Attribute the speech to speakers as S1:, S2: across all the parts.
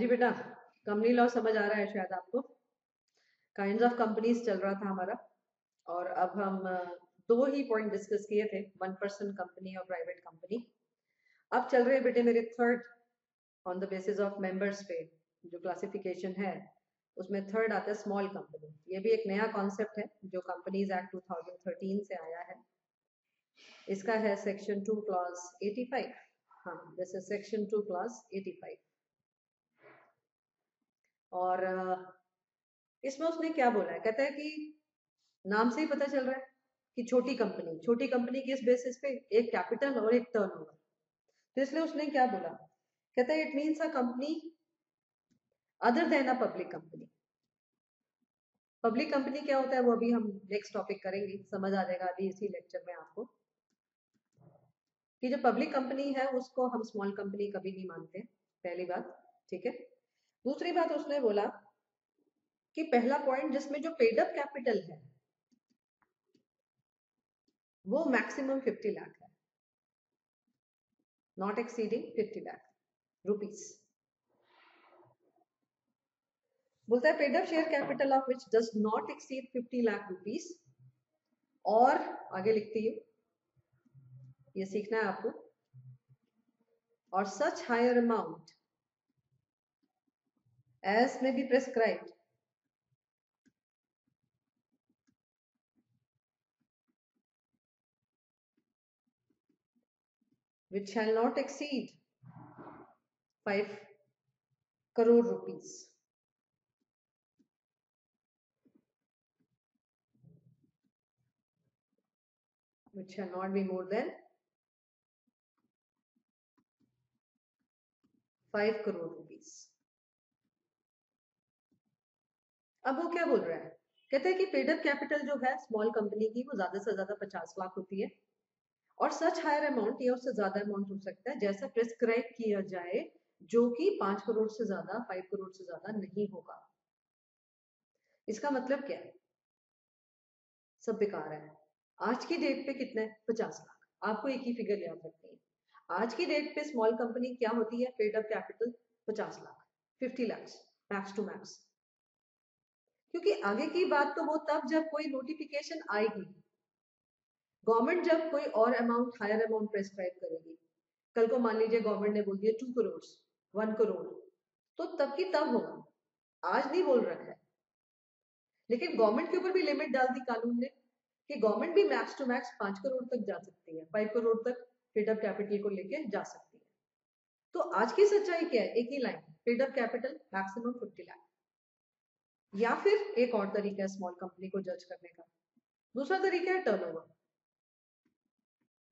S1: जी बेटा, company law समझ आ रहा है शायद आपको। काइंड्स ऑफ कंपनीज चल रहा था हमारा, और अब हम दो ही पॉइंट डिस्कस किए थे, 1% कंपनी और प्राइवेट कंपनी। अब चल रहे हैं बेटे मेरे third, on the basis of members पे जो क्लासिफिकेशन है उसमें थर्ड आता है स्मॉल कंपनी। ये भी एक नया कॉन्सेप्ट है जो कंपनीज एक्ट 2013 से आया है। इसका है सेक्शन 2 क्लॉज 85। हाँ, दिस इज सेक्शन 2 क्लॉज 85। और इसमें उसने क्या बोला है, कहता है कि नाम से ही पता चल रहा है कि छोटी कंपनी किस बेसिस पे, एक कैपिटल और एक टर्नओवर। तो इसलिए उसने क्या बोला, कहता है it means a company other than a public company. Public company क्या होता है वो अभी हम नेक्स्ट टॉपिक करेंगे, समझ आ जाएगा अभी इसी लेक्चर में आपको कि जो पब्लिक कंपनी है उसको हम स्मॉल कंपनी कभी नहीं मानते, पहली बात। ठीक है। दूसरी बात उसने बोला कि पहला पॉइंट जिसमें जो पेड अप कैपिटल है वो मैक्सिमम 50 लाख है, नॉट एक्सीडिंग 50 लाख रुपीस। बोलता है paid up share capital of which does not exceed 50 lakh rupees, और आगे लिखती हूँ, ये सीखना है आपको, और such higher amount as may be prescribed which shall not exceed 5 crore rupees, which shall not be more than 5 crore rupees। अब वो क्या बोल रहा है, कहता है कि पेड अप कैपिटल जो है स्मॉल कंपनी की वो ज्यादा से ज्यादा 50 लाख होती है, और सच हायर अमाउंट या उससे ज्यादा अमाउंट हो सकता है जैसा प्रिस्क्राइब किया जाए, जो कि 5 करोड़ से ज्यादा, 5 करोड़ से ज्यादा नहीं होगा। इसका मतलब क्या है, सब बेकार है। आज की डेट पे कितना है, 50 लाख। आपको एक ही फिगर याद रखनी है, आज की डेट पे स्मॉल कंपनी क्या होती है, paid up capital 50 lakh, 50 lakh max to max. क्योंकि आगे की बात तो वो तब जब कोई नोटिफिकेशन आएगी, गवर्नमेंट जब कोई और अमाउंट, हायर अमाउंट प्रेस्क्राइब करेगी। कल को मान लीजिए गवर्नमेंट ने बोल दिया 2 करोड़, 1 करोड़, तो तब की तब होगा, आज नहीं बोल रहा है। लेकिन गवर्नमेंट के ऊपर भी लिमिट डाल दी कानून ने कि गवर्नमेंट भी मैक्स टू मैक्स 5 करोड़ तक जा सकती है, 5 करोड़ तक पेड अप कैपिटल को लेके जा सकती है। तो आज की सच्चाई क्या है, एक ही line, paid up capital maximum 50 lakh. या फिर एक और तरीका है स्मॉल कंपनी को जज करने का, दूसरा तरीका है टर्नओवर,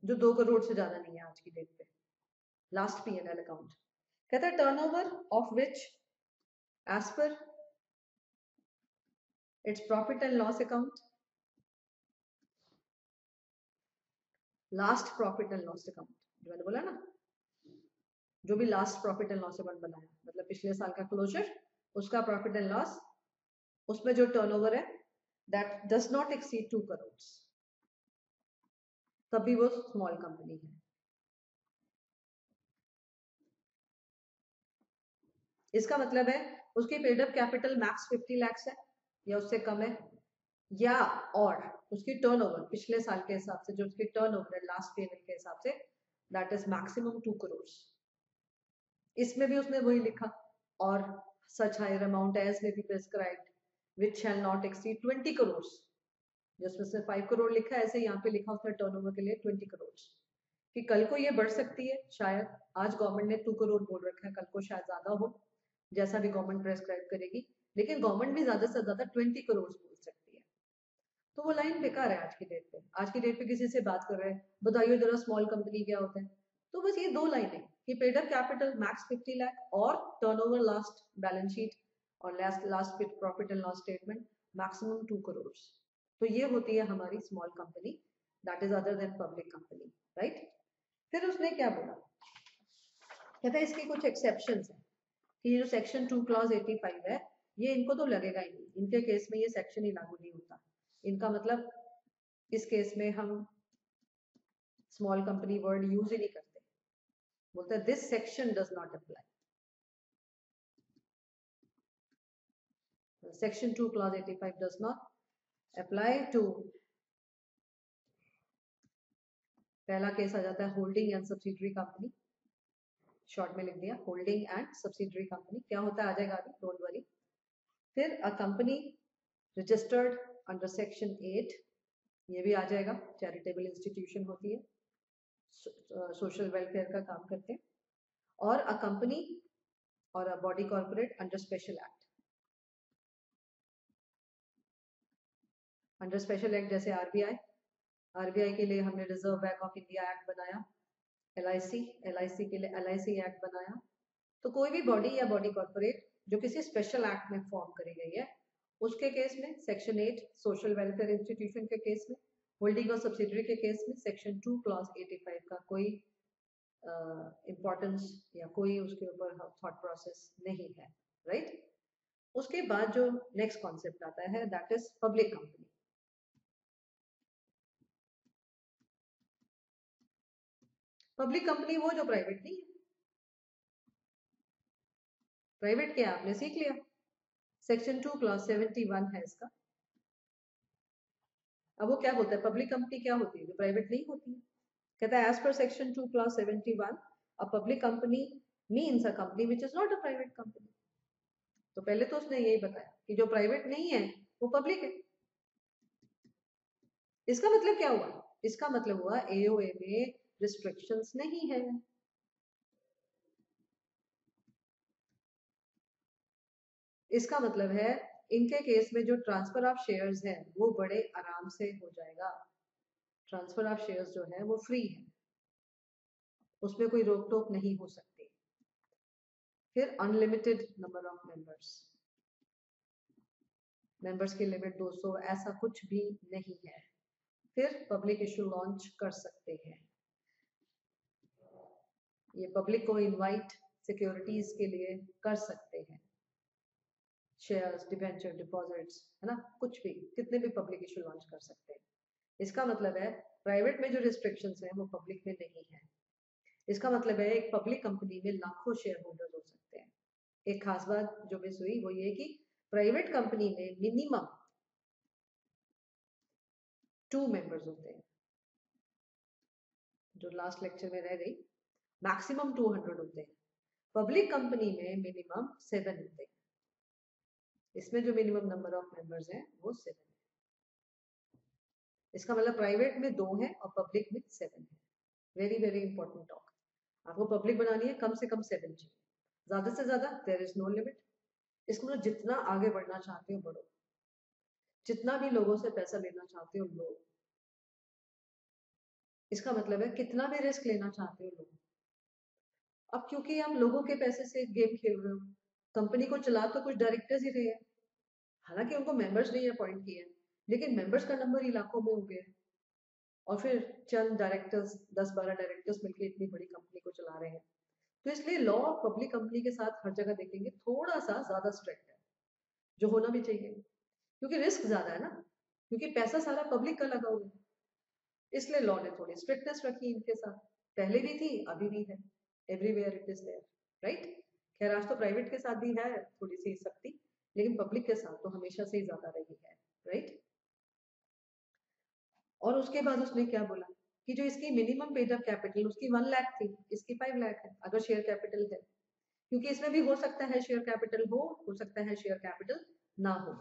S1: जो 2 करोड़ से ज्यादा नहीं है आज की डेट पे, लास्ट P&L अकाउंट। कहता है turnover of which as per its profit and loss account, last profit and loss account, जो मैंने बोला ना, जो भी last profit and loss account बनाया, मतलब पिछले साल का क्लोजर, उसका प्रॉफिट एंड लॉस, उसमें जो टर्नओवर है that does not exceed 2 crore, तभी वो स्मॉल कंपनी है। इसका मतलब है उसकी paid up capital max 50 lakh है या उससे कम है, या और उसकी टर्नओवर पिछले साल के हिसाब से, जो उसकी टर्नओवर है लास्ट P&L के हिसाब से, दैट इज मैक्सिमम 2 करोड़। इसमें भी उसने वही लिखा, और सच हायर अमाउंट एज में B prescribed which shall not exceed 20 crore, जिसमें से 5 करोड़ लिखा है, ऐसे यहाँ पे लिखा उसने टर्नओवर के लिए 20 करोड़, कि कल को ये बढ़ सकती है शायद। आज गवर्नमेंट ने 2 करोड़ बोल रखा है, कल को शायद ज्यादा हो, जैसा भी गवर्नमेंट प्रेस्क्राइब करेगी, लेकिन गवर्नमेंट भी ज्यादा से ज्यादा 20 करोड़ बोल सकती है। तो वो लाइन बेकार है आज की डेट पे। आज की डेट पे किसी से बात कर रहे हैं, बताइए जरा स्मॉल कंपनी क्या होता है, तो बस ये दो लाइन है कि paid up capital max 50 lakh और टर्नओवर लास्ट बैलेंस शीट और last profit and loss statement maximum 2 crore. तो ये होती है हमारी small company, that is other than public company, right. फिर उसने क्या बोला, कहता है इसके कुछ एक्सेप्शंस है कि ये जो सेक्शन 2 क्लॉज 85 है, ये इनको तो लगेगा ही नहीं, इनके केस में ये सेक्शन ही लागू नहीं होता। इनका मतलब इस केस में हम स्मॉल कंपनी वर्ड यूज ही नहीं करते, बोलता है this section does not apply. Section 2 clause 85 does not apply to, पहला केस आ जाता है holding and subsidiary company, short में लिख दिया होल्डिंग एंड सब्सिडरी कंपनी, क्या होता है आ जाएगा अभी, डोंट वरी। फिर a company registered under section 8, ये भी आ जाएगा, चैरिटेबल इंस्टीट्यूशन होती है, सोशल वेलफेयर का काम करते हैं। और अ कंपनी और a body corporate under special act, under special act जैसे आरबीआई, आरबीआई के लिए हमने reserve bank of India act बनाया, एलआईसी, एलआईसी के लिए एलआईसी एक्ट बनाया। तो कोई भी बॉडी या बॉडी कॉर्पोरेट जो किसी स्पेशल एक्ट में फॉर्म करी गई है, उसके केस में सेक्शन 8 सोशल वेलफेयर इंस्टीट्यूशन के केस में, होल्डिंग और सब्सिडरी के केस में सेक्शन 2 क्लॉज 85 का कोई इम्पोर्टेंस या कोई उसके ऊपर थॉट प्रोसेस नहीं है, राइट। उसके बाद जो नेक्स्ट कॉन्सेप्ट आता है that is public company. Public company वो जो प्राइवेट नहीं है, प्राइवेट क्या आपने सीख लिया, सेक्शन 2 क्लॉज 71 है इसका। अब वो क्या बोलता है, पब्लिक कंपनी क्या होती है जो प्राइवेट नहीं होती है, कहता है as per section 2 clause 71 a public company means a company which is not a private company. तो पहले तो उसने यही बताया कि जो प्राइवेट नहीं है वो पब्लिक है। इसका मतलब क्या हुआ, इसका मतलब हुआ एओए में रिस्ट्रिक्शंस नहीं है। इसका मतलब है इनके केस में जो ट्रांसफर ऑफ शेयर्स है वो बड़े आराम से हो जाएगा, ट्रांसफर ऑफ शेयर्स जो है वो फ्री है, उसमें कोई रोक टोक नहीं हो सकती। फिर unlimited number of members, members की लिमिट 200 ऐसा कुछ भी नहीं है। फिर पब्लिक इशू लॉन्च कर सकते हैं, ये पब्लिक को इनवाइट सिक्योरिटीज के लिए कर सकते हैं, शेयर्स, डिबेंचर, डिपॉजिट्स, है ना, कुछ भी, कितने भी पब्लिक इशू लॉन्च कर सकते हैं। इसका मतलब है प्राइवेट में जो रिस्ट्रिक्शंस हैं वो पब्लिक में नहीं है। इसका मतलब है एक पब्लिक कंपनी में लाखों शेयर होल्डर्स हो सकते हैं। एक खास बात जो मिस हुई वो ये कि प्राइवेट कंपनी में मिनिमम 2 मेंबर्स होते हैं, जो लास्ट लेक्चर में रह गई, मैक्सिमम 200 होते हैं, पब्लिक कंपनी में मिनिमम 7 होते हैं, इसमें जो मिनिमम नंबर ऑफ मेंबर्स हैं वो 7 है। इसका मतलब प्राइवेट में 2 है और पब्लिक में 7 है। वेरी वेरी इंपॉर्टेंट टॉक, आपको पब्लिक बनानी है कम से कम 7 चाहिए, ज्यादा से ज्यादा देयर इज नो लिमिट। इसको मतलब जितना आगे बढ़ना चाहते हो बढ़ो, जितना भी लोगों से पैसा लेना चाहते हो लो, इसका मतलब है कितना भी रिस्क लेना चाहते हो लो। अब क्योंकि आप लोगों के पैसे से गेम खेल रहे हो, कंपनी को चला तो कुछ डायरेक्टर्स ही रहे हैं, हालांकि उनको मेंबर्स नहीं अपॉइंट किए, लेकिन मेंबर्स का नंबर इलाकों में हो गया, और फिर चंद डायरेक्टर्स, 10-12 डायरेक्टर्स मिलकर इतनी बड़ी कंपनी को चला रहे हैं। तो इसलिए लॉ पब्लिक कंपनी के साथ हर जगह देखेंगे थोड़ा सा ज्यादा स्ट्रिक्ट है, जो होना भी चाहिए, क्योंकि रिस्क ज्यादा है ना, क्योंकि पैसा सारा पब्लिक का लगा हुआ है, इसलिए लॉ ने थोड़ी स्ट्रिक्टनेस रखी इनके साथ, पहले भी थी अभी भी है, everywhere it is there, right. खैर आज तो प्राइवेट के साथ भी है थोड़ी सी सख्ती, लेकिन पब्लिक के साथ तो हमेशा से ही ज्यादा रही है, राइट। और उसके बाद उसने क्या बोला कि जो इसकी मिनिमम पेड अप कैपिटल उसकी 1 लाख थी, इसकी 5 लाख है अगर शेयर कैपिटल है, क्योंकि इसमें भी हो सकता है शेयर कैपिटल हो सकता है शेयर कैपिटल ना हो,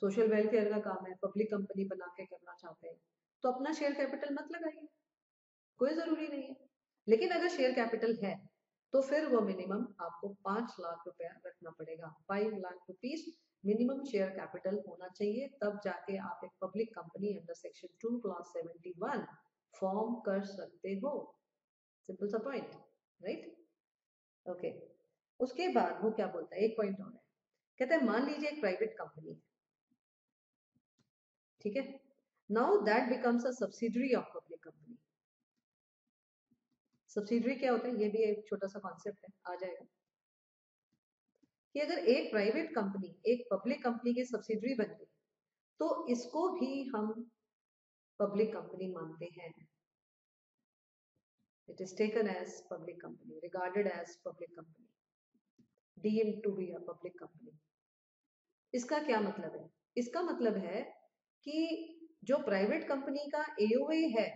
S1: सोशल वेलफेयर का काम है, पब्लिक कंपनी बना के करना चाहते हैं तो अपना शेयर कैपिटल मत लगाइए, कोई जरूरी नहीं है। लेकिन अगर शेयर कैपिटल है तो फिर वो मिनिमम आपको 5 लाख रुपया रखना पड़ेगा, 5 lakh rupees minimum share capital होना चाहिए, तब जाके आप एक public company under section 2 clause 71 form कर सकते हो, सिंपल सा पॉइंट, राइट। ओके, उसके बाद वो क्या बोलता है, एक पॉइंट और है, कहता है मान लीजिए एक प्राइवेट कंपनी है, ठीक है, now that becomes a subsidiary of public company. Subsidiary क्या होता है, ये भी एक छोटा सा कॉन्सेप्ट है, आ जाएगा कि अगर एक प्राइवेट कंपनी एक पब्लिक कंपनी की सब्सिडरी बन गई तो इसको भी हम पब्लिक कंपनी मानते हैं, it is taken as public company, regarded as public company, deemed to be a public company। इसका क्या मतलब है? इसका मतलब है कि जो प्राइवेट कंपनी का एओए है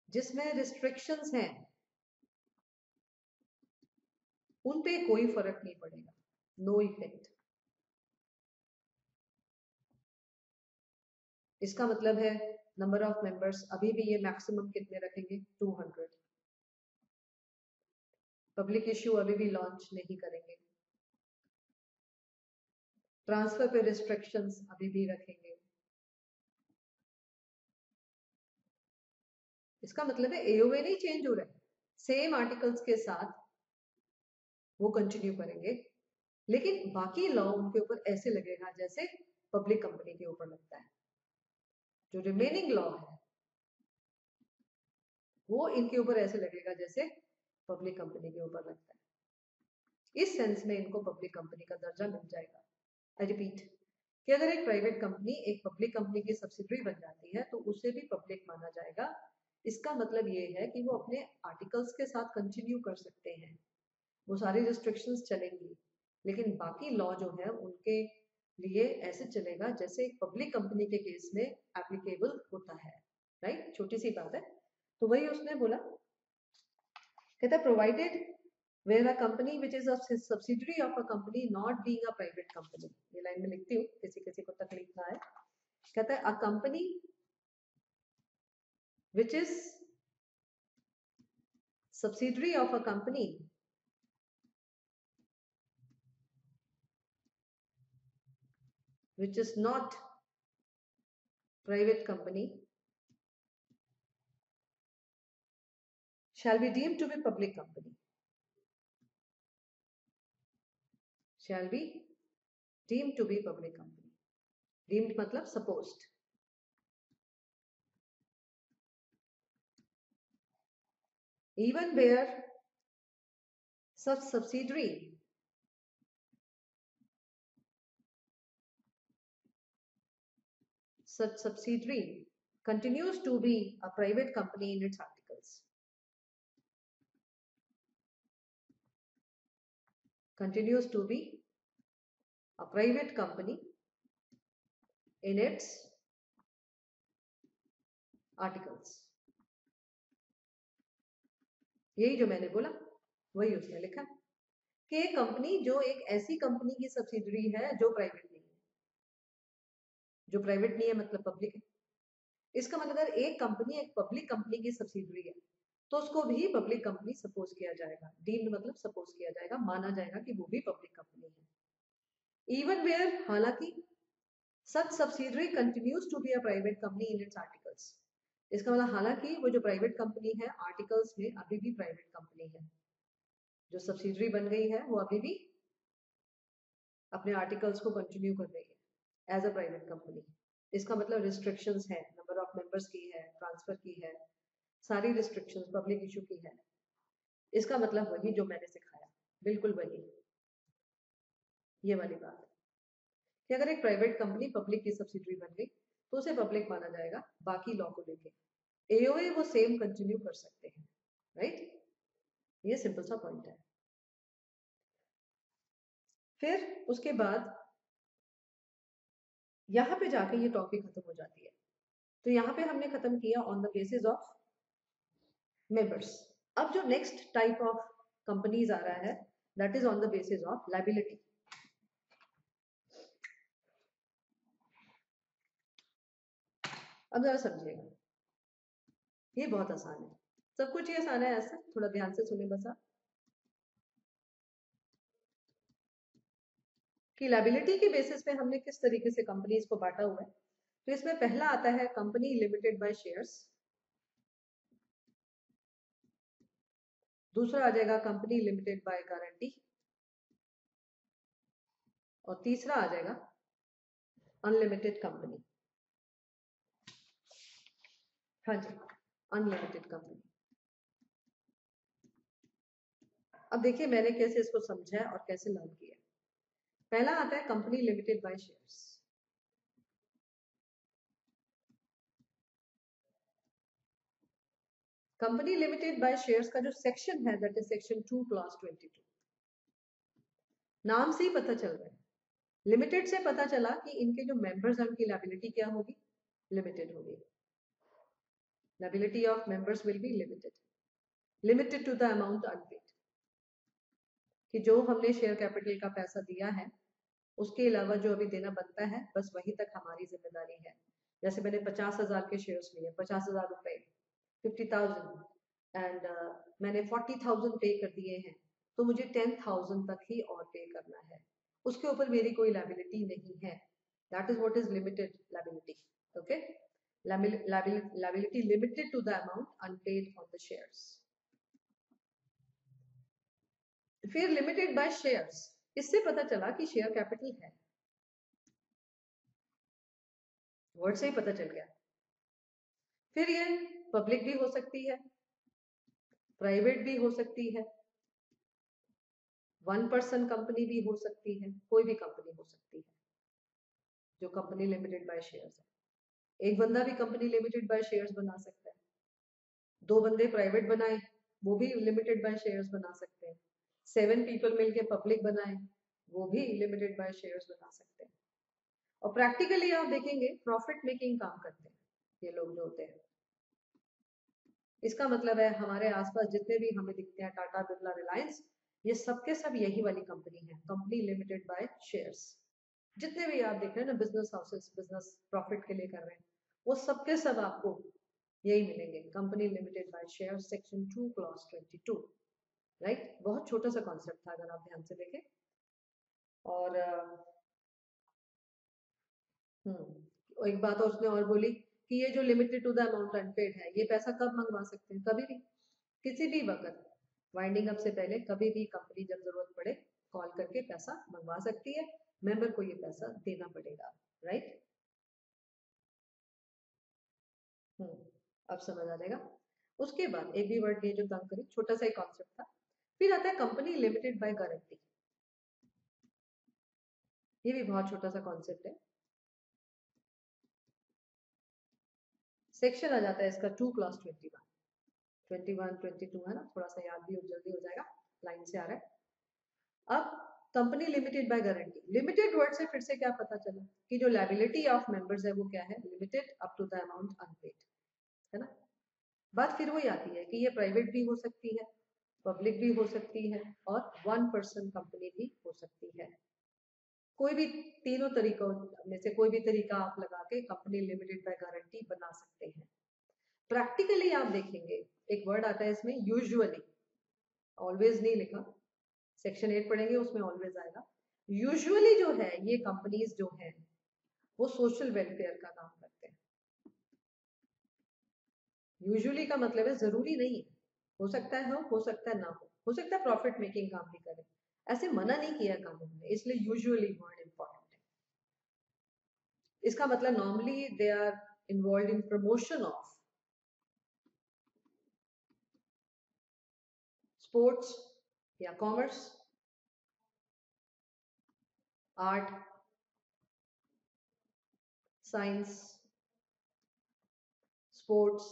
S1: जिसमें रिस्ट्रिक्शंस हैं, उन पे कोई फर्क नहीं पड़ेगा, नो इफेक्ट। इसका मतलब है नंबर ऑफ मेंबर्स अभी भी ये मैक्सिमम कितने रखेंगे? 200। पब्लिक इश्यू अभी भी लॉन्च नहीं करेंगे, ट्रांसफर पे रिस्ट्रिक्शंस अभी भी रखेंगे। इसका मतलब है एओए नहीं चेंज हो रहा है, सेम आर्टिकल्स के साथ वो कंटिन्यू करेंगे, लेकिन बाकी लॉ उनके ऊपर ऐसे लगेगा जैसे पब्लिक कंपनी के ऊपर लगता है। जो रिमेनिंग लॉ है वो इनके ऊपर ऐसे लगेगा जैसे पब्लिक कंपनी के ऊपर लगता है। इस सेंस में इनको पब्लिक कंपनी का दर्जा मिल जाएगा। आई रिपीट कि अगर एक प्राइवेट कंपनी एक पब्लिक कंपनी की सब्सिडरी बन जाती है तो उसे भी पब्लिक माना जाएगा। इसका मतलब ये है कि वो अपने आर्टिकल्स के साथ कंटिन्यू कर सकते हैं, वो सारी रिस्ट्रिक्शंस चलेंगी, लेकिन बाकी लॉ जो है उनके लिए ऐसे चलेगा जैसे एक पब्लिक कंपनी के केस में एप्लीकेबल होता है। राइट, छोटी सी बात है। तो वही उसने बोला, कहता provided where a company which is a subsidiary of a company not being a private company, ये लाइन में लिखती हूँ किसी किसी को तकलीफ ना आए। कहता है a company which is subsidiary of a company which is not private company shall be deemed to be public company, shall be deemed to be public company। deemed मतलब supposed। even where such subsidiary continues to be a private company in its articles, continues to be a private company in its articles। यही जो मैंने बोला वही उसने लिखा कि company जो एक ऐसी कंपनी की सब्सिडरी है जो प्राइवेट नहीं है, जो प्राइवेट नहीं है मतलब पब्लिक है। इसका मतलब अगर एक कंपनी एक पब्लिक कंपनी की सब्सिडरी है तो उसको भी पब्लिक कंपनी सपोज किया जाएगा। डीम्ड मतलब सपोज किया जाएगा, माना जाएगा कि वो भी पब्लिक कंपनी है। इवन वेयर, हालांकि such subsidiary continues to be a private company in its articles. इसका मतलब हालांकि वो जो प्राइवेट कंपनी है आर्टिकल्स में अभी भी प्राइवेट कंपनी है, जो सब्सिडरी बन गई है वो अभी भी अपने आर्टिकल्स को कंटिन्यू कर रही है एज अ प्राइवेट कंपनी। इसका मतलब रिस्ट्रिक्शंस है, नंबर ऑफ मेंबर्स की है, ट्रांसफर की है, सारी रिस्ट्रिक्शंस पब्लिक इशू की है। इसका मतलब वही जो मैंने सिखाया, बिल्कुल वही, ये वाली बात कि अगर एक प्राइवेट कंपनी पब्लिक की सब्सिडरी बन गई तो उसे पब्लिक माना जाएगा बाकी लॉ को लेके। एओए वो सेम कंटिन्यू कर सकते हैं। राइट, ये सिंपल सा पॉइंट है। फिर उसके बाद यहाँ पे जाके ये टॉपिक खत्म हो जाती है। तो यहाँ पे हमने खत्म किया on the basis of members. अब जो नेक्स्ट टाइप ऑफ कंपनीज आ रहा है that is on the basis of liability. अब जरा समझिएगा, ये बहुत आसान है, सब कुछ ही आसान है, ऐसा थोड़ा ध्यान से सुने बस आप। कि लायबिलिटी के बेसिस पे हमने किस तरीके से कंपनीज को बांटा हुआ है। तो इसमें पहला आता है कंपनी लिमिटेड बाय शेयर्स, दूसरा आ जाएगा कंपनी लिमिटेड बाय गारंटी, और तीसरा आ जाएगा अनलिमिटेड कंपनी। हाँ जी, अनलिमिटेड कंपनी। अब देखिए मैंने कैसे इसको समझा और कैसे लर्न किया। पहला आता है company limited by shares. Company limited by shares का जो सेक्शन है दैट इज सेक्शन 2 क्लॉज 22। नाम से ही पता चल रहा है लिमिटेड से पता चला कि इनके जो मेंबर्स हैं उनकी लायबिलिटी क्या होगी, लिमिटेड होगी। Liability of members will be limited to the amount unpaid, कि जो हमने शेयर कैपिटल का पैसा दिया है उसके अलावा जो अभी देना बनता है बस वही तक हमारी जिम्मेदारी है। जैसे मैंने 50,000 के शेयर्स लिए, 50,000 रुपए, 50,000, एंड मैंने 40,000 पे कर दिए हैं, तो मुझे 10,000 तक ही और पे करना है, उसके ऊपर मेरी कोई लायबिलिटी नहीं है। That is what is limited liability. Okay, liability limited to the amount unpaid on the shares. फिर लिमिटेड बाय शेयर्स, इससे पता चला कि शेयर कैपिटल है, वर्ड से ही पता चल गया। फिर ये पब्लिक भी हो सकती है, प्राइवेट भी हो सकती है, 1% कंपनी भी हो सकती है, कोई भी कंपनी हो सकती है जो कंपनी लिमिटेड बाय शेयर्स है। एक बंदा भी कंपनी लिमिटेड बाय शेयर्स बना सकता है, 2 बंदे प्राइवेट बनाए वो भी लिमिटेड बाय शेयर्स बना सकते हैं, 7 पीपल मिलके पब्लिक बनाए वो भी लिमिटेड बाय शेयर्स बना सकते हैं। और प्रैक्टिकली आप देखेंगे प्रॉफिट मेकिंग काम करते हैं ये लोग जो होते हैं। इसका मतलब है हमारे आसपास जितने भी हमें दिखते हैं, टाटा, बिरला, रिलायंस, ये सबके सब यही वाली कंपनी है, कंपनी लिमिटेड बाय शेयर्स। जितने भी आप देख रहे हैं ना बिजनेस हाउसेस बिजनेस प्रॉफिट के लिए कर रहे हैं, वो सबके सब आपको यही मिलेंगे, company limited by shares, section 2 clause 22। Right, बहुत छोटा सा कॉन्सेप्ट था अगर आप ध्यान से देखें। और एक बात और उसने और बोली कि ये जो limited to the amount unpaid है, ये पैसा कब मंगवा सकते हैं, कभी भी, किसी भी वक्त, वाइंडिंग अप से पहले कभी भी कंपनी जब जरूरत पड़े कॉल करके पैसा मंगवा सकती है, मेंबर को ये पैसा देना पड़ेगा। राइट, अब समझ आ जाएगा। उसके बाद एक भी वर्ड नहीं जो तंग करे, छोटा सा ही कॉन्सेप्ट था। फिर आता है कंपनी लिमिटेड बाय गारंटी, ये भी बहुत छोटा सा कॉन्सेप्ट है। सेक्शन आ जाता है इसका 2 क्लॉज 21, 22 है ना, थोड़ा सा याद भी जल्दी हो जाएगा, लाइन से आ रहा है। अब company limited by guarantee, limited word से फिर से क्या पता चला कि जो लायबिलिटी ऑफ मेंबर्स है वो क्या है, limited up to the amount unpaid, है ना। बात फिर वही आती है कि ये प्राइवेट भी हो सकती है, पब्लिक भी हो सकती है, और 1% कंपनी भी हो सकती है। कोई भी तीनों तरीकों में से कोई भी तरीका आप लगा के कंपनी लिमिटेड बाय गारंटी बना सकते हैं। प्रैक्टिकली आप देखेंगे एक वर्ड आता है इसमें, यूजुअली, ऑलवेज नहीं लिखा, सेक्शन 8 पढ़ेंगे उसमें ऑलवेज आएगा। यूजुअली जो है ये कंपनीज जो है वो सोशल वेलफेयर का काम करते हैं। यूजुअली का मतलब है जरूरी नहीं है, हो सकता है हो सकता है ना हो सकता है प्रॉफिट मेकिंग काम भी करे, ऐसे मना नहीं किया कानून ने, इसलिए यूजुअली वर्ड इंपॉर्टेंट है। इसका मतलब normally they are involve in promotion of sports या commerce, art, science, sports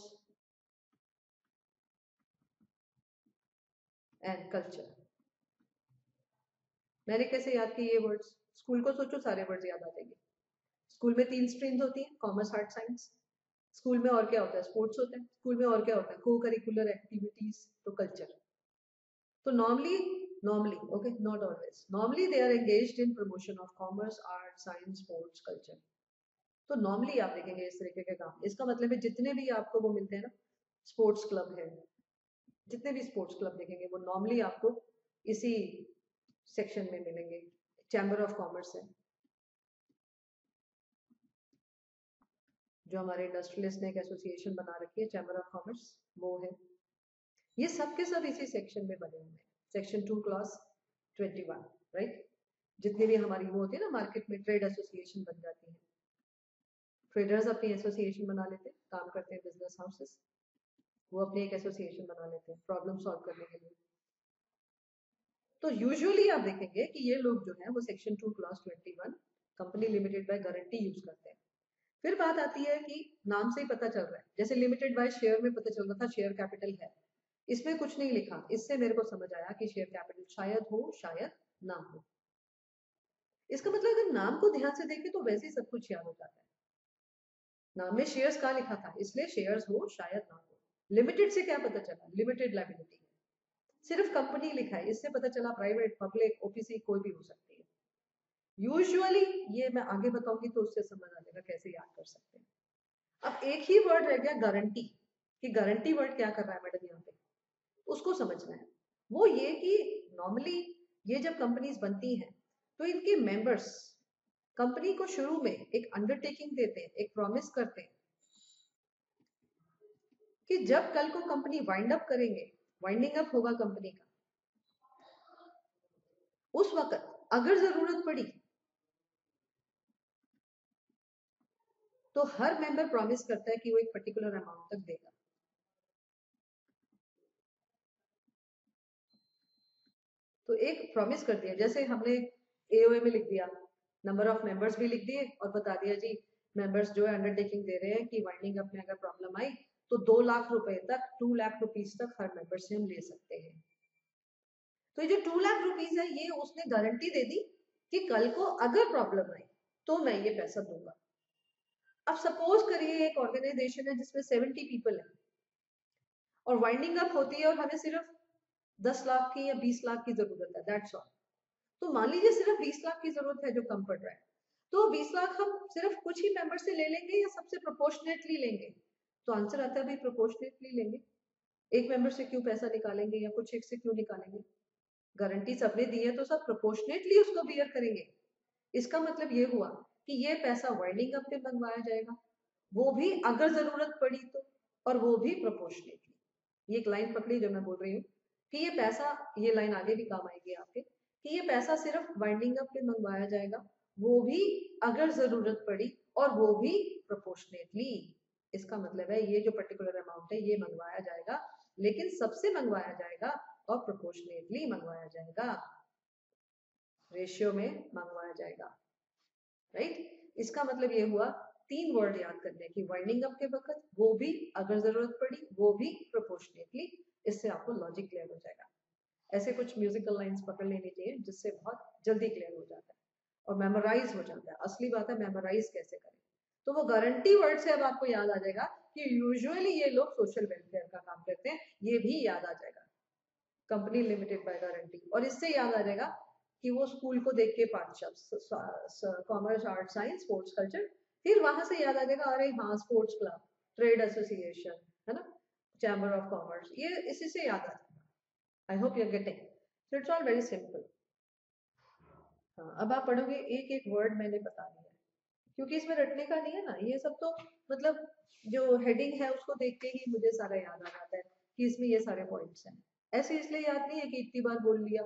S1: and culture. मैंने कैसे याद किए ये वर्ड्स, स्कूल को सोचो सारे वर्ड्स याद आ जाएंगे। स्कूल में 3 स्ट्रीम्स होती हैं, कॉमर्स, आर्ट, साइंस। स्कूल में और क्या होता है, स्पोर्ट्स होता है। स्कूल में और क्या होता है, को करिकुलर एक्टिविटीज, तो कल्चर। तो normally, okay, not always, normally they are engaged in promotion of commerce, art, science, sports, culture। तो नॉर्मली आप देखेंगे इस तरीके के काम। इसका मतलब है जितने भी आपको वो मिलते हैं ना, स्पोर्ट्स क्लब है, जितने भी स्पोर्ट्स क्लब देखेंगे वो नॉर्मली आपको इसी सेक्शन में मिलेंगे। चैम्बर ऑफ कॉमर्स है, जो हमारे इंडस्ट्रियलिस्ट ने एक एसोसिएशन बना रखी है, चैम्बर ऑफ कॉमर्स, वो है। ये सब के सब इसी सेक्शन में बने हुए हैं, सेक्शन 2 क्लॉज 21। राइट, जितनी भी हमारी वो होती है ना मार्केट में ट्रेड एसोसिएशन बन जाती है, ट्रेडर्स अपनी एसोसिएशन बना लेते हैं, काम करते हैं बिजनेस हाउसेस, वो अपनी एक एसोसिएशन बना लेते हैं प्रॉब्लम सॉल्व करने के लिए। तो यूजुअली आप देखेंगे कि ये लोग जो है वो section 2 clause 21 company limited by guarantee use करते हैं। फिर बात आती है कि नाम से ही पता चल रहा है, जैसे लिमिटेड बाय शेयर में पता चल रहा था शेयर कैपिटल है, इसमें कुछ नहीं लिखा, इससे मेरे को समझ आया कि शेयर कैपिटल शायद हो शायद ना हो। इसका मतलब अगर नाम को ध्यान से देखें तो वैसे ही सब कुछ याद हो जाता है। नाम में शेयर्स का लिखा था, इसलिए शेयर्स हो शायद ना हो। लिमिटेड से क्या पता चला? लिमिटेड लायबिलिटी है। सिर्फ कंपनी लिखा है, इससे पता चला प्राइवेट, पब्लिक, ओपीसी कोई भी हो सकती है। यूजुअली ये मैं आगे बताऊंगी तो उससे समझ आ जाएगा कैसे याद कर सकते हैं। अब एक ही वर्ड रह गया गारंटी, कि गारंटी वर्ड क्या कर रहा है मैडम यहाँ पे, उसको समझना है। वो ये कि नॉर्मली ये जब कंपनीज बनती हैं तो इनके मेंबर्स कंपनी को शुरू में एक अंडरटेकिंग देते हैं, एक प्रॉमिस करते हैं कि जब कल को कंपनी वाइंड अप करेंगे, वाइंडिंग अप होगा कंपनी का, उस वक्त अगर जरूरत पड़ी तो हर मेंबर प्रॉमिस करता है कि वो एक पर्टिकुलर अमाउंट तक देगा। तो एक प्रॉमिस कर दिया, जैसे हमने एओए में लिख दिया, नंबर ऑफ मेंबर्स भी लिख दिए और बता दिया जी मेंबर्स जो है अंडरटेकिंग दे रहे हैं कि वाइंडिंग अप में अगर प्रॉब्लम आई तो 2 लाख रुपए तक, 2 लाख रुपीज तक हर मेंबर से हम ले सकते हैं। तो ये जो 2 लाख रुपीज है ये उसने गारंटी दे दी कि कल को अगर प्रॉब्लम आई तो मैं ये पैसा दूंगा। अब सपोज करिए एक ऑर्गेनाइजेशन है जिसमें 70 पीपल है और वाइंडिंग अप होती है और हमें सिर्फ 10 लाख की या 20 लाख की जरूरत है, दैट्स ऑल। तो मान लीजिए सिर्फ 20 लाख की जरूरत है जो कम पड़ रहा है, तो 20 लाख हम सिर्फ कुछ ही मेंबर से ले लेंगे या सबसे प्रोपोर्शनेटली लेंगे? तो आंसर आता है भाई प्रोपोर्शनेटली लेंगे। एक मेंबर से क्यों पैसा निकालेंगे या कुछ एक से क्यों निकालेंगे? गारंटी सबने दी है तो सब प्रोपोर्शनेटली उसको बियर करेंगे। इसका मतलब ये हुआ कि ये पैसा वाइंडिंग अप में मंगवाया जाएगा, वो भी अगर जरूरत पड़ी तो, और वो भी प्रोपोर्शनेटली। ये एक लाइन पकड़ी जो मैं बोल रही हूँ कि ये पैसा, ये लाइन आगे भी काम आएगी आपके, कि ये पैसा सिर्फ वाइंडिंग अप में मंगवाया जाएगा, वो भी अगर जरूरत पड़ी और वो भी प्रोपोर्शनेटली। इसका मतलब है ये जो पर्टिकुलर अमाउंट है ये मंगवाया जाएगा, लेकिन सबसे मंगवाया जाएगा और प्रोपोर्शनेटली मंगवाया जाएगा, रेशियो में मंगवाया जाएगा। राइट? इसका मतलब ये हुआ 3 वर्ड याद करने की, वाइंडिंग अप के वक्त, वो भी अगर जरूरत पड़ी, वो भी प्रोपोर्शनेटली। इससे आपको लॉजिक क्लियर हो जाएगा। ऐसे कुछ म्यूजिकल लाइंस पकड़ लेनी चाहिए जिससे बहुत जल्दी क्लियर हो जाता है और मेमोराइज हो जाता है। असली बात है मेमोराइज कैसे करें। तो वो गारंटी वर्ड से अब आपको याद आ जाएगा कि यूजुअली ये लोग सोशल वेलफेयर का काम करते हैं, ये भी याद आ जाएगा, कंपनी लिमिटेड बाय गारंटी। और इससे याद आ जाएगा कि वो स्कूल को देख के पांच शब्द, commerce, art, science, sports, culture, फिर वहां से याद आ जाएगा अरे हाँ स्पोर्ट्स क्लब, ट्रेड एसोसिएशन, है ना, चैम्बर ऑफ कॉमर्स, ये इसी से याद आ जाएगा। I hope you are getting. So it's all very simple. हाँ, अब आप पढ़ोगे एक एक वर्ड मैंने बता दिया है, क्योंकि इसमें रटने का नहीं है ना, ये सब तो मतलब जो हेडिंग है उसको देख के ही मुझे सारा याद आ जाता है कि इसमें ये सारे पॉइंट्स हैं। ऐसे इसलिए याद नहीं है कि इतनी बार बोल लिया।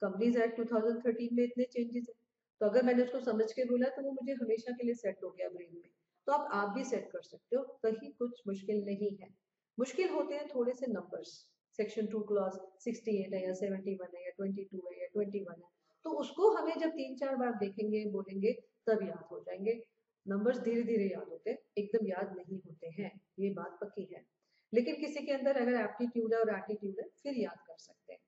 S1: कंपनीज एक्ट 2013 में इतने चेंजेस हैं, तो अगर मैंने उसको समझ के बोला तो वो मुझे हमेशा के लिए सेट हो गया ब्रेन में। तो आप भी सेट कर सकते हो, कहीं कुछ मुश्किल नहीं है। मुश्किल होते हैं थोड़े से नंबर्स, सेक्शन 2 क्लॉज 68 है या 71 है या 22 है या 21 है, तो उसको हमें जब 3-4 बार देखेंगे बोलेंगे तब याद हो जाएंगे। नंबर्स धीरे धीरे याद होते हैं, एकदम याद नहीं होते हैं, ये बात पक्की है। लेकिन किसी के अंदर अगर एप्टीट्यूड है और एटीट्यूड है फिर याद कर सकते हैं।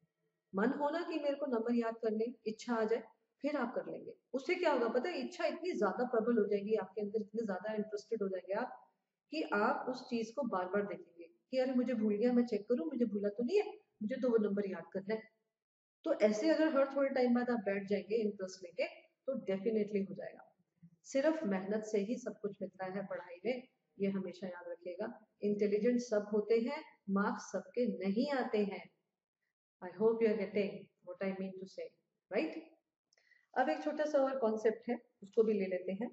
S1: मन होना कि मेरे को नंबर याद करने, इच्छा आ जाए, फिर आप कर लेंगे। उससे क्या होगा पता है, इच्छा इतनी ज्यादा प्रबल हो जाएगी आपके अंदर, इतने ज्यादा इंटरेस्टेड हो जाएंगे आप कि आप उस चीज को बार बार देखेंगे कि अरे मुझे भूल गया, मैं चेक करूं मुझे भूला तो नहीं है, मुझे तो वो नंबर याद करना है। तो ऐसे अगर हर थोड़े टाइम बाद आप बैठ जाएंगे इंटरेस्ट लेके तो डेफिनेटली हो जाएगा। सिर्फ मेहनत से ही सब कुछ मिलता है पढ़ाई में, ये हमेशा याद रखिएगा। इंटेलिजेंट सब होते हैं, मार्क्स सबके नहीं आते हैं। I hope you are getting what I mean to say, right? अब एक छोटा सा और कॉन्सेप्ट है, उसको भी ले लेते हैं।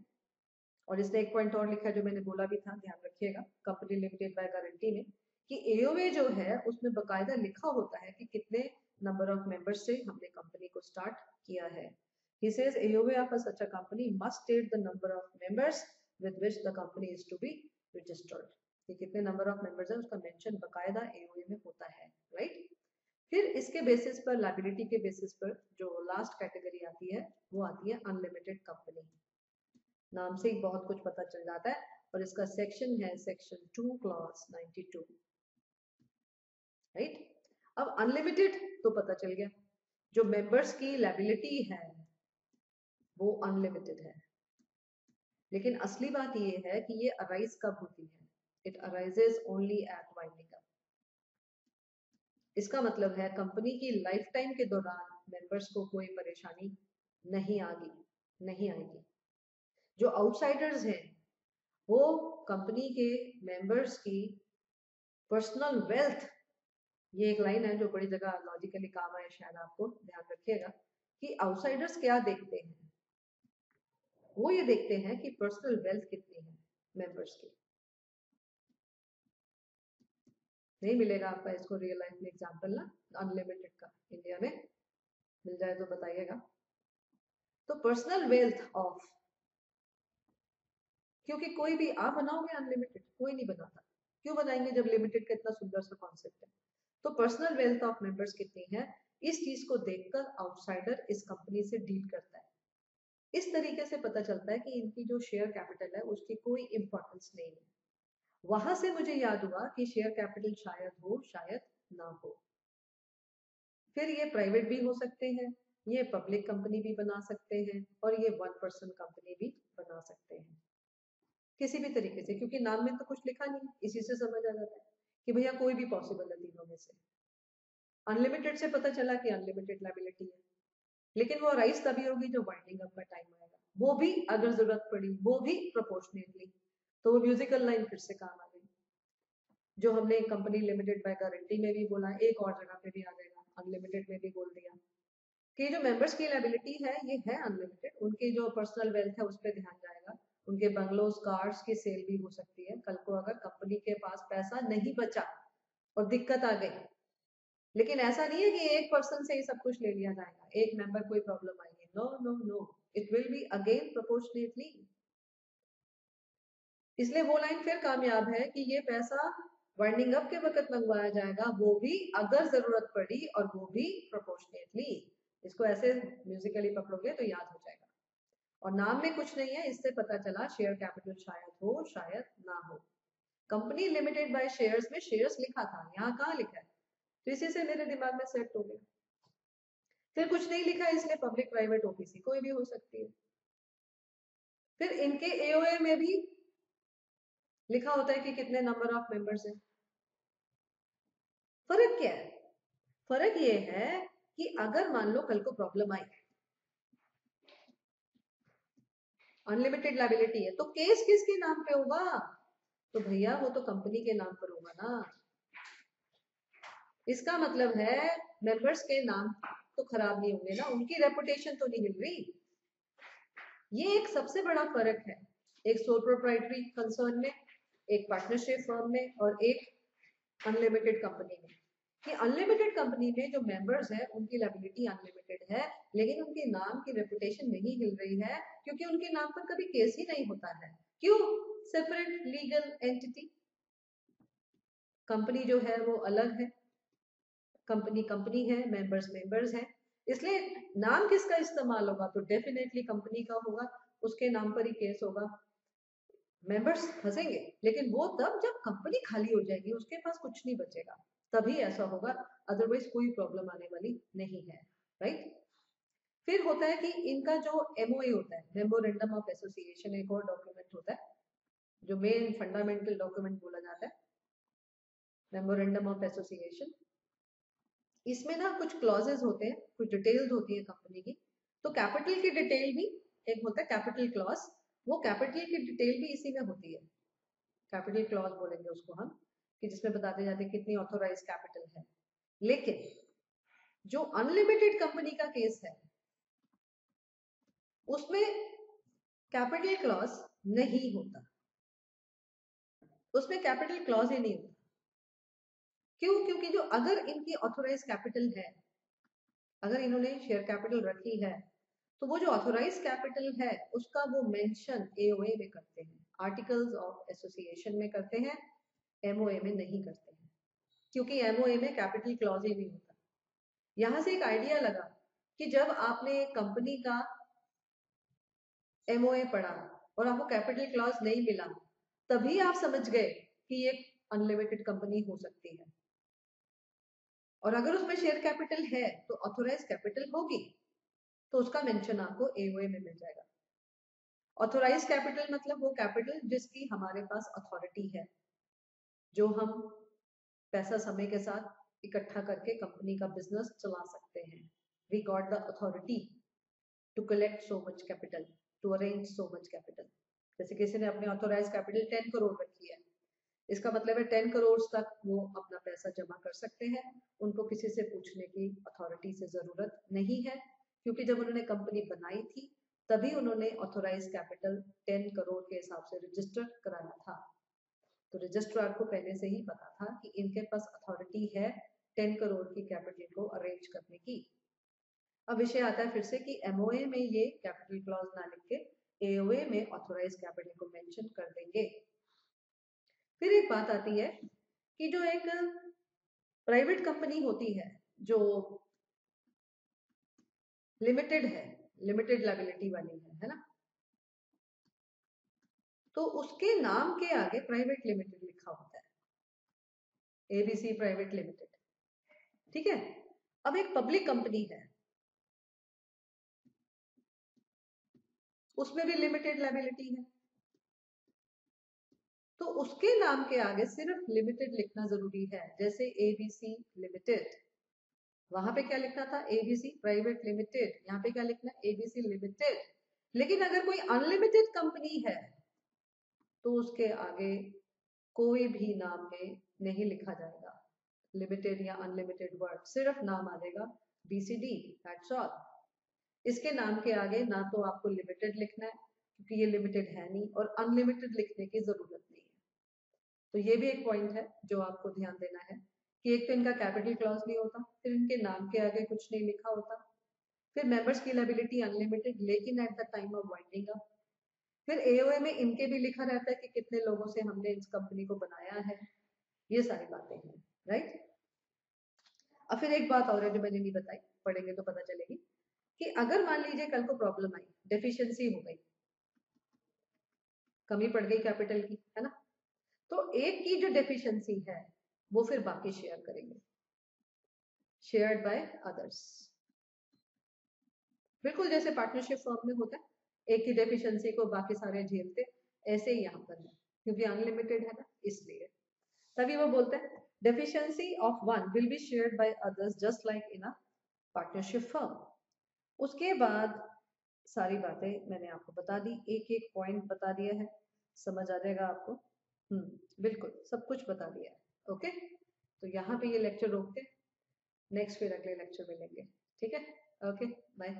S1: और इसने एक पॉइंट और लिखा है जो मैंने बोला भी था, ध्यान रखिएगा, कंपनी लिमिटेड बाय गारंटी में, कि एओए जो है उसमें बकायदा लिखा होता है कि कितने नंबर ऑफ मेंबर्स से हमने कंपनी को स्टार्ट किया है। He says AOA of a such a company must state the number of members with which the company is to be registered. कि कितने नंबर ऑफ मेंबर्स है उसका मेंशन बकायदा एओए में होता है, राइट? फिर इसके बेसिस पर, लायबिलिटी के बेसिस पर जो लास्ट कैटेगरी आती है वो आती है अनलिमिटेड कंपनी। नाम से ही बहुत कुछ पता चल जाता है, और इसका सेक्शन है सेक्शन 2 क्लॉज 92, राइट? अब अनलिमिटेड तो पता चल गया, जो मेंबर्स की लायबिलिटी है वो अनलिमिटेड है। लेकिन असली बात ये है कि ये अराइज कब होती है? It arises only at winding up. इसका मतलब है कंपनी की लाइफ टाइम के दौरान मेंबर्स को कोई परेशानी नहीं आएगी। जो आउटसाइडर्स हैं वो कंपनी के मेंबर्स की पर्सनल वेल्थ, ये एक लाइन है जो बड़ी जगह लॉजिकली काम आए, शायद आपको ध्यान रखिएगा कि आउटसाइडर्स क्या देखते हैं। वो ये देखते हैं कि पर्सनल वेल्थ कितनी है मेंबर्स की। नहीं मिलेगा आपका इसको रियल लाइफ में एग्जांपल ना अनलिमिटेड का, इंडिया में मिल जाए तो बताइएगा। तो पर्सनल वेल्थ ऑफ, क्योंकि कोई भी आप बनाओगे अनलिमिटेड, कोई नहीं बनाता। क्यों बनाएंगे जब लिमिटेड का इतना सुंदर सा कॉन्सेप्ट है। तो पर्सनल वेल्थ ऑफ मेंबर्स कितनी है, इस चीज को देखकर आउटसाइडर इस कंपनी से डील करता है। इस तरीके से पता चलता है कि इनकी जो शेयर कैपिटल है उसकी कोई इंपॉर्टेंस नहीं है। वहां से मुझे याद हुआ कि शेयर कैपिटल शायद हो शायद ना हो। फिर ये प्राइवेट भी हो सकते हैं, ये पब्लिक कंपनी भी बना सकते हैं, और ये 1% कंपनी भी बना सकते हैं किसी भी तरीके से, क्योंकि नाम में तो कुछ लिखा नहीं, इसी से समझ आ जाता है कि भैया कोई भी पॉसिबल है तीनों में से। अनलिमिटेड से पता चला कि अनलिमिटेड लायबिलिटी है, लेकिन वो राइज तभी होगी जब वाइंडिंग अप का टाइम आएगा, वो भी अगर जरूरत पड़ी, वो भी प्रोपोर्शनेटली। तो वो म्यूजिकल लाइन फिर से काम आ गई, जो हमने कंपनी लिमिटेड बाय गारंटी में भी बोला, एक और जगह पे भी आ जाएगा, अनलिमिटेड में भी बोल दिया कि जो मेंबर्स की लायबिलिटी है ये है अनलिमिटेड। उनकी जो पर्सनल वेल्थ है उस पर ध्यान जाएगा, उनके बंगलोज कार्स की सेल भी हो सकती है कल को अगर कंपनी के पास पैसा नहीं बचा और दिक्कत आ गई। लेकिन ऐसा नहीं है कि एक पर्सन से ही सब कुछ ले लिया जाएगा, एक मेंबर कोई प्रॉब्लम आएगी, no no no, it will be again proportionately. इसलिए वो लाइन फिर कामयाब है कि ये पैसा वाइंडिंग अप के वक्त मंगवाया जाएगा, वो भी अगर जरूरत पड़ी, और वो भी प्रोपोर्शनेटली। इसको ऐसे म्यूजिकली पकड़ोगे तो याद हो जाएगा। और नाम में कुछ नहीं है, इससे पता चला शेयर कैपिटल शायद हो शायद ना हो। कंपनी लिमिटेड बाय शेयर्स में शेयर्स लिखा था, यहाँ कहाँ लिखा है, तो इसी से मेरे दिमाग में सेट हो गया। फिर कुछ नहीं लिखा है, इसलिए पब्लिक प्राइवेट ओपीसी कोई भी हो सकती है। फिर इनके एओए में भी लिखा होता है कि कितने नंबर ऑफ मेंबर्स हैं। फर्क क्या है? फर्क ये है कि अगर मान लो कल को प्रॉब्लम आई, अनलिमिटेड लायबिलिटी है, तो केस किसके नाम पे होगा? तो भैया वो तो कंपनी के नाम पर होगा ना। इसका मतलब है मेंबर्स के नाम तो खराब नहीं होंगे ना, उनकी रेपुटेशन तो नहीं हिल रही। ये एक सबसे बड़ा फर्क है एक सोल प्रोप्राइटरी कंसर्न में, एक पार्टनरशिप फर्म में, और एक अनलिमिटेड कंपनी में। कि अनलिमिटेड कंपनी में जो मेंबर्स है उनकी लायबिलिटी अनलिमिटेड है, लेकिन उनके नाम की रेपुटेशन नहीं हिल रही है, क्योंकि उनके नाम पर कभी केस ही नहीं होता है। क्यों? सेपरेट लीगल एंटिटी, कंपनी जो है वो अलग है, कंपनी कंपनी है, मेंबर्स मेंबर्स हैं। इसलिए नाम किसका इस्तेमाल होगा तो डेफिनेटली कंपनी का होगा, उसके नाम पर ही केस होगा, मेंबर्स फंसेंगे। लेकिन वो तब जब कंपनी खाली हो जाएगी, उसके पास कुछ नहीं बचेगा, तभी ऐसा होगा, अदरवाइज कोई प्रॉब्लम आने वाली नहीं है। राइट? फिर होता है कि इनका जो एमओए होता है, मेमोरेंडम ऑफ एसोसिएशन, एक और डॉक्यूमेंट होता है जो मेन फंडामेंटल डॉक्यूमेंट बोला जाता है, मेमोरेंडम ऑफ एसोसिएशन। इसमें ना कुछ क्लॉजेज होते हैं, कुछ डिटेल्स होती है कंपनी की। तो कैपिटल की डिटेल भी एक होता है कैपिटल क्लॉज, वो कैपिटल की डिटेल भी इसी में होती है, कैपिटल क्लॉज बोलेंगे उसको हम, कि जिसमें बताते जाते हैं कितनी ऑथोराइज कैपिटल है। लेकिन जो अनलिमिटेड कंपनी का केस है उसमें कैपिटल क्लॉज नहीं होता, उसमें कैपिटल क्लॉज ही नहीं होता। क्यों? क्योंकि जो अगर इनकी ऑथोराइज कैपिटल है, अगर इन्होंने शेयर कैपिटल रखी है, तो वो जो ऑथोराइज कैपिटल है उसका वो मेंशन एओए में करते हैं, आर्टिकल्स ऑफ एसोसिएशन में करते हैं, एमओए में नहीं करते हैं, क्योंकि एमओए में कैपिटल क्लॉज ही नहीं होता। यहां से एक आइडिया लगा कि जब आपने कंपनी का एमओए पढ़ा और आपको कैपिटल क्लॉज नहीं मिला, तभी आप समझ गए कि ये अनलिमिटेड कंपनी हो सकती है। और अगर उसमें शेयर कैपिटल है तो ऑथोराइज कैपिटल होगी, तो उसका मेंशन आपको एओए में मिल जाएगा। ऑथोराइज कैपिटल मतलब वो कैपिटल जिसकी हमारे पास अथॉरिटी है, जो हम पैसा समय के साथ इकट्ठा करके कंपनी का बिजनेस चला सकते हैं। We got the authority to collect so much capital, to arrange so much capital. जैसे किसी ने अपने ऑथोराइज कैपिटल 10 करोड़ रखी है, इसका मतलब है 10 करोड़ तक वो अपना पैसा जमा कर सकते हैं, उनको किसी से पूछने की अथॉरिटी से जरूरत नहीं है, क्योंकि जब उन्होंने कंपनी बनाई थी तभी उन्होंने ऑथोराइज कैपिटल 10 करोड़ के हिसाब से रजिस्टर कराया था। तो रजिस्ट्रार को पहले से ही पता था कि इनके पास अथॉरिटी है 10 करोड़ की कैपिटल को अरेंज करने की। अब विषय आता है फिर से कि एमओए में ये कैपिटल क्लॉज ना लिख के एओए में ऑथोराइज कैपिटल को मेंशन कर देंगे। फिर एक बात आती है कि जो एक प्राइवेट कंपनी होती है जो लिमिटेड है, लिमिटेड लायबिलिटी वाली है ना, तो उसके नाम के आगे प्राइवेट लिमिटेड लिखा होता है, एबीसी प्राइवेट लिमिटेड, ठीक है। अब एक पब्लिक कंपनी है, उसमें भी लिमिटेड लायबिलिटी है, तो उसके नाम के आगे सिर्फ लिमिटेड लिखना जरूरी है। जैसे एबीसी लिमिटेड, वहां पे क्या लिखना था, एबीसी प्राइवेट लिमिटेड, यहाँ पे क्या लिखना है, एबीसी लिमिटेड। लेकिन अगर कोई अनलिमिटेड कंपनी है तो उसके आगे कोई भी नाम में नहीं लिखा जाएगा लिमिटेड या अनलिमिटेड वर्ड, सिर्फ नाम आ जाएगा बीसीडी, दैट्स ऑल। इसके नाम के आगे ना तो आपको लिमिटेड लिखना है क्योंकि ये लिमिटेड है नहीं, और अनलिमिटेड लिखने की जरूरत नहीं है। तो ये भी एक पॉइंट है जो आपको ध्यान देना है कि एक तो इनका कैपिटल क्लॉज नहीं होता, फिर इनके नाम के आगे कुछ नहीं लिखा होता, फिर मेंबर्स की लायबिलिटी अनलिमिटेड लेकिन at the time of winding up, फिर एओए में इनके भी लिखा रहता है कि कितने लोगों से हमने इस कंपनी को बनाया है, ये सारी बातें हैं, राइट। अब फिर एक बात और है जो मैंने नहीं बताई, पढ़ेंगे तो पता चलेगी कि अगर मान लीजिए कल को प्रॉब्लम आई, डेफिशिएंसी हो गई, कमी पड़ गई कैपिटल की, है ना, तो एक की जो डेफिशिएंसी है वो फिर बाकी शेयर करेंगे, शेयर्ड बाय अदर्स, बिल्कुल जैसे पार्टनरशिप फर्म में होता है, एक की डेफिशिएंसी को बाकी सारे झेलते, ऐसे ही यहाँ पर है, क्योंकि अनलिमिटेड है ना इसलिए। तभी वो बोलते हैं deficiency of one will be shared by others just like in a partnership firm. उसके बाद सारी बातें मैंने आपको बता दी, एक एक पॉइंट बता दिया है, समझ आ जाएगा आपको। बिल्कुल सब कुछ बता दिया है। ओके, तो यहाँ पे ये लेक्चर रोकते, नेक्स्ट फिर अगले लेक्चर में लेंगे, ठीक है। Okay, bye.